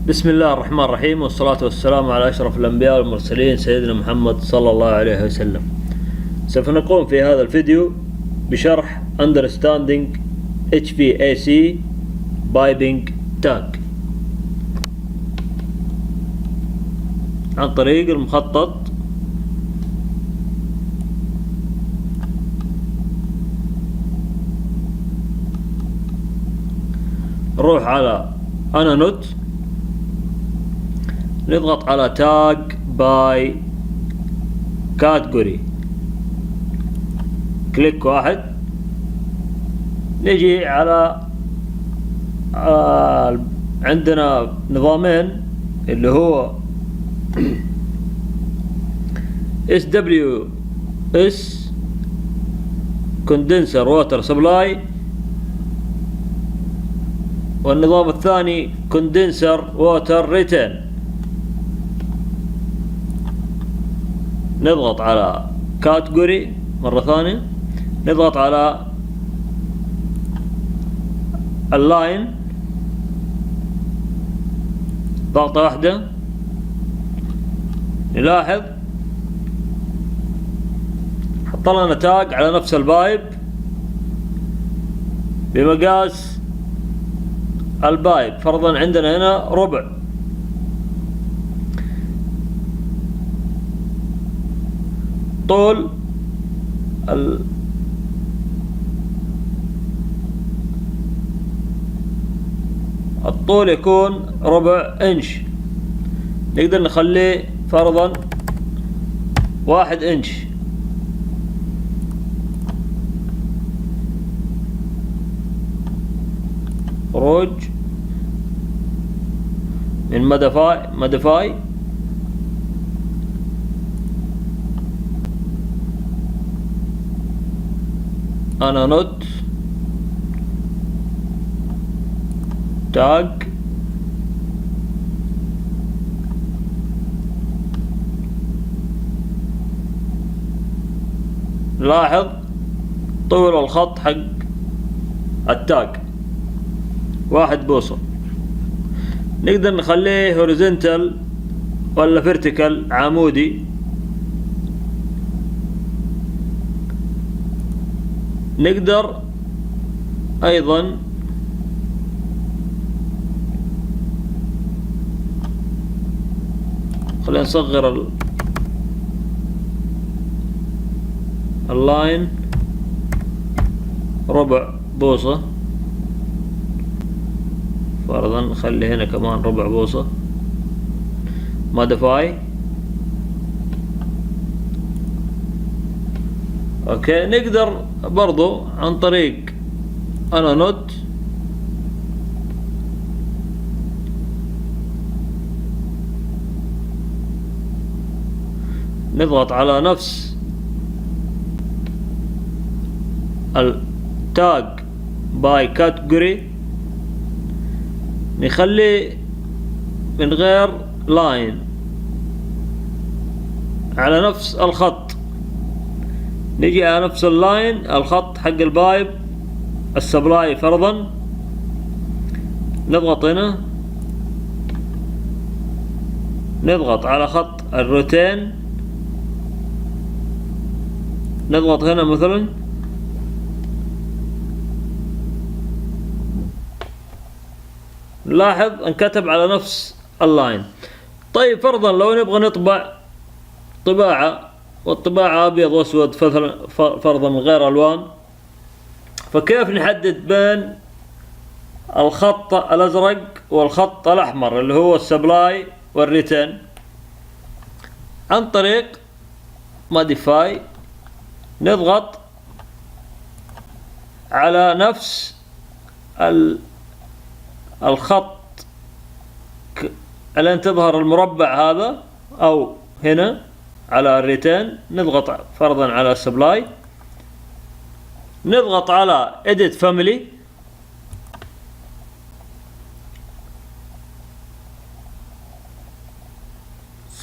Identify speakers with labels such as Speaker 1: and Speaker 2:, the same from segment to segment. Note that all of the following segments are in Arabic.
Speaker 1: بسم الله الرحمن الرحيم، والصلاة والسلام على أشرف الأنبياء والمرسلين سيدنا محمد صلى الله عليه وسلم. سوف نقوم في هذا الفيديو بشرح Understanding HVAC Piping Tag عن طريق المخطط. نروح على أنا نوت، نضغط على تاج باي كاتيجوري، كليك واحد. نجي على عندنا نظامين اللي هو SWS Condenser Water Supply، والنظام الثاني Condenser Water Return. نضغط على كاتيجوري مرة ثانية، نضغط على اللاين ضغطة واحدة. نلاحظ حط لنا تاج على نفس البايب بمقاس البايب. فرضا عندنا هنا ربع، طول الطول يكون ربع انش، نقدر نخليه فرضا 1 انش. خروج من مدفاي أنا نوت تاج لاحظ طول الخط حق التاج 1 بوصة. نقدر نخليه هوريزونتال ولا فيرتيكال، عمودي. نقدر ايضا خلينا نصغر اللاين ربع بوصة، فرضا نخلي هنا كمان ربع بوصة. موديفاي، اوكي. نقدر برضو عن طريق انا نوت نضغط على نفس التاج باي كاتيجوري، نخلي من غير لاين على نفس الخط. نجي على نفس اللاين الخط حق البايب السبلاي فرضا، نضغط هنا، نضغط على خط الروتين، نضغط هنا مثلا، نلاحظ انكتب على نفس اللاين. طيب فرضا لو نبغى نطبع طباعة والطباعة ابيض واسود فرضا من غير الوان، فكيف نحدد بين الخط الازرق والخط الاحمر اللي هو السبلاي والريتن؟ عن طريق موديفاي، نضغط على نفس الخط الان تظهر المربع هذا، او هنا على الريتين نضغط فرضا على السبلاي، نضغط على edit family،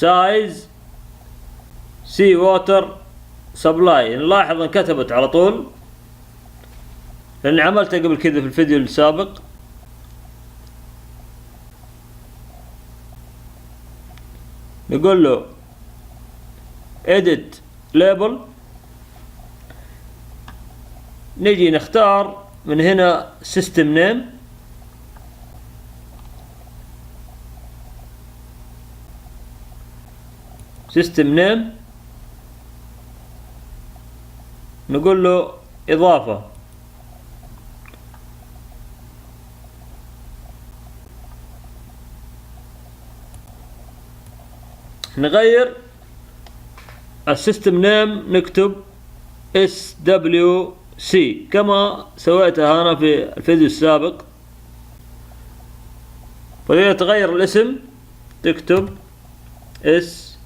Speaker 1: size sea water supply. نلاحظ ان كتبت على طول لاني عملتها قبل كذا في الفيديو السابق. نقول له edit label، نجي نختار من هنا system name، نقول له إضافة، نغير السيستم نيم، نكتب SWC كما سويتها أنا في الفيديو السابق. فإذا تغير الاسم تكتب SCWS.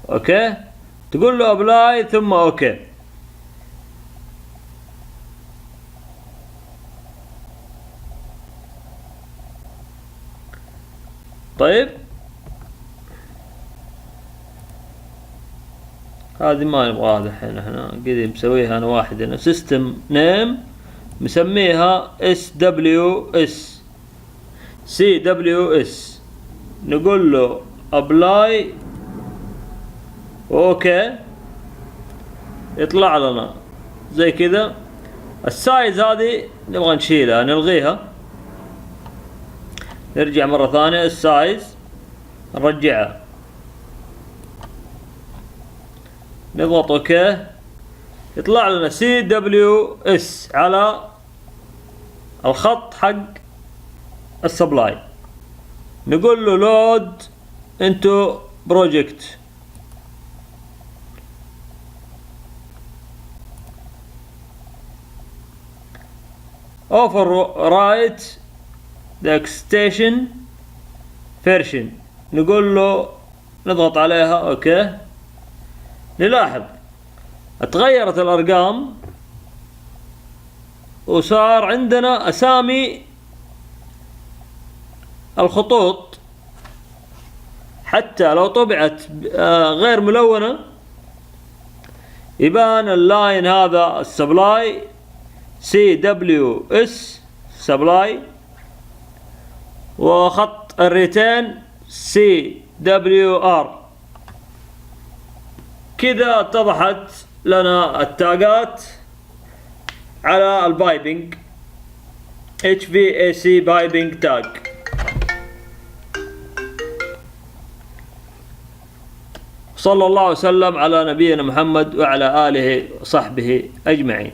Speaker 1: اوكي، تقول له ابلاي ثم اوكي. طيب هذه ما نبغاها الحين، احنا قاعدين مسويها انا واحد هنا سيستم نيم مسميها CWS، نقول له ابلاي اوكي، يطلع لنا زي كذا. السايز هذه نبغى نشيلها نلغيها، نرجع مرة ثانية السايز نرجعها، نضغط اوكي، يطلع لنا CWS على الخط حق السبلاي. نقول له لود انتو بروجكت، overwrite the extension version، نقول له نضغط عليها اوكي. نلاحظ اتغيرت الارقام وصار عندنا اسامي الخطوط، حتى لو طبعت غير ملونة يبان اللاين هذا السبلاي CWS سبلاي، وخط الريتين CWR. كذا اتضحت لنا التاجات على البايبنج HVAC بايبنج تاج. صلى الله وسلم على نبينا محمد وعلى آله وصحبه أجمعين.